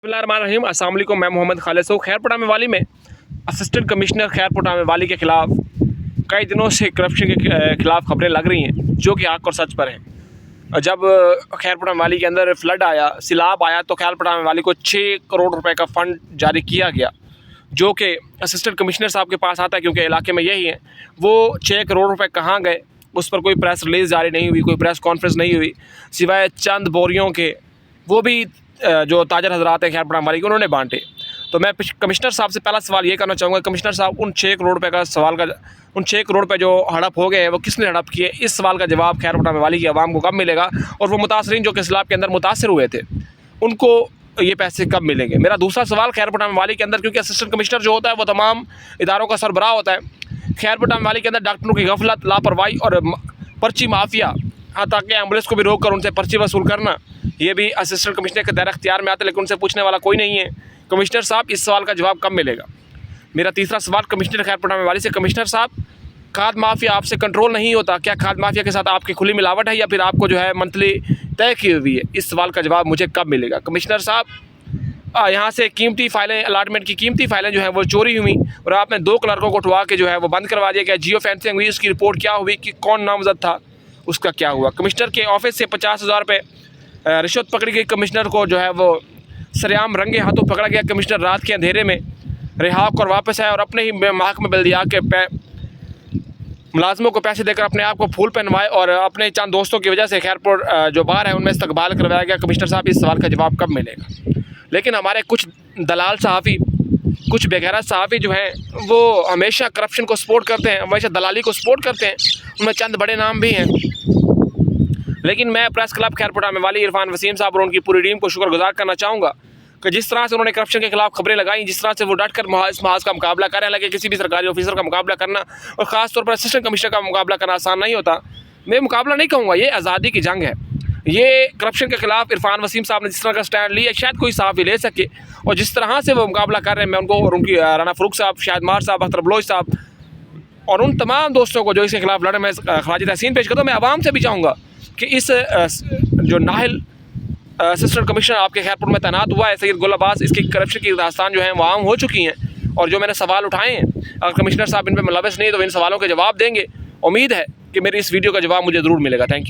बिस्मिल्लाहिर्रहमानिर्रहीम। अस्सलाम वालेकुम। मैं मोहम्मद खालिद हूँ। खैरपुर अमेवाली में असिस्टेंट कमिश्नर खैरपुर अमेवाली के ख़िलाफ़ कई दिनों से करप्शन के ख़िलाफ़ खबरें लग रही हैं जो कि हक़ और सच पर हैं। जब खैरपुर अमेवाली के अंदर फ्लड आया, सैलाब आया, तो खैरपुर अमेवाली को 6 करोड़ रुपए का फ़ंड जारी किया गया जो कि असिस्टेंट कमिश्नर साहब के पास आता है, क्योंकि इलाके में यही है। वो 6 करोड़ रुपए कहाँ गए उस पर कोई प्रेस रिलीज़ जारी नहीं हुई, कोई प्रेस कॉन्फ्रेंस नहीं हुई, सिवाय चंद बोरियों के। वो भी जो ताजर हजरात हैं खैरपुर अमेवाली के, उन्होंने बांटे। तो मैं कमिश्नर साहब से पहला सवाल ये करना चाहूँगा, कमिश्नर साहब, उन 6 करोड़ रुपए का सवाल का, उन 6 करोड़ रुपए जो हड़प हो गए हैं वो किसने हड़प किए? इस सवाल का जवाब खैरपुर अमेवाली की आवाम को कब मिलेगा? और वो मुतासरीन जो कि सैलाब के अंदर मुतासर हुए थे, उनको ये पैसे कब मिलेंगे? मेरा दूसरा सवाल, खैरपुर अमेवाली के अंदर, क्योंकि असिस्टेंट कमिश्नर जो होता है वो तमाम इदारों का सरबराह होता है, खैरपुर अमेवाली के अंदर डॉक्टरों की गफलत, लापरवाही और पर्ची माफिया, हाँ, ताकि एम्बुलेंस को भी रोक कर उनसे पर्ची वसूल करना, ये भी असिस्टेंट कमिश्नर के दायरे इख्तियार में आता है, लेकिन उनसे पूछने वाला कोई नहीं है। कमिश्नर साहब, इस सवाल का जवाब कब मिलेगा? मेरा तीसरा सवाल कमिश्नर खैरपुर अमेवाली से, कमिश्नर साहब, खाद माफिया आपसे कंट्रोल नहीं होता क्या? खाद माफिया के साथ आपकी खुली मिलावट है या फिर आपको जो है मंथली तय की हुई है? इस सवाल का जवाब मुझे कब मिलेगा? कमिश्नर साहब, यहाँ से कीमती फाइलें, अलाटमेंट की कीमती फाइलें जो हैं वो चोरी हुई और आपने 2 क्लर्कों को उठवा के जो है वो बंद करवा दिया गया। जियो फेंसिंग हुई, उसकी रिपोर्ट क्या हुई कि कौन नामजद था, उसका क्या हुआ? कमिश्नर के ऑफिस से 50,000 रुपये रिश्वत पकड़ी गई। कमिश्नर को जो है वो सरेआम रंगे हाथों पकड़ा गया। कमिश्नर रात के अंधेरे में रिहा होकर वापस आया और अपने ही महकमे बल्दिया के मुलाजमों को पैसे देकर अपने आप को फूल पहनवाए और अपने चंद दोस्तों की वजह से खैरपुर जो बाहर है उनमें इस्तकबाल करवाया गया। कमिश्नर साहब, इस सवाल का जवाब कब मिलेगा? लेकिन हमारे कुछ दलाल सहाफ़ी, कुछ बेगैरत सहाफ़ी जो हैं वो हमेशा करप्शन को सपोर्ट करते हैं, हमेशा दलाली को सपोर्ट करते हैं। उनमें चंद बड़े नाम भी हैं, लेकिन मैं प्रेस क्लब खैरपुर अमेवाली इरफान वसीम साहब और उनकी पूरी टीम को शुक्रगुजार करना चाहूँगा कि जिस तरह से उन्होंने करप्शन के खिलाफ खबरें लगाई, जिस तरह से वो डट कर इस महाज का मुकाबला कर रहे हैं। लगे किसी भी सरकारी ऑफिसर का मुकाबला करना और ख़ास तौर पर असिस्टेंट कमिश्नर का मुकाबला करना आसान नहीं होता। मैं मुकाबला नहीं कहूँगा, ये आज़ादी की जंग है। ये करप्शन के खिलाफ इरफान वसीम साहब ने जिस तरह का स्टैंड लिया, शायद कोई सहाफ़ी ले सके, और जिस तरह से वो मुकाबला कर रहे हैं, मैं उनको और उनकी राना फ़ारूक साहब, शाहिद मार साहब, अख्तर बलोच साहब और उन तमाम दोस्तों को जो इसके खिलाफ लड़े, मैं खराज तहसीन पेश करता हूँ। मैं आवाम से भी चाहूँगा कि इस जो नाहिल असिस्टेंट कमिश्नर आपके खैरपुर में तैनात हुआ है सैयद गुल अब्बास, इसकी करप्शन की दास्तान जो है वो आम हो चुकी हैं, और जो मैंने सवाल उठाए हैं, अगर कमिश्नर साहब इन पर मुलव्वस नहीं तो इन सवालों के जवाब देंगे। उम्मीद है कि मेरी इस वीडियो का जवाब मुझे ज़रूर मिलेगा। Thank you.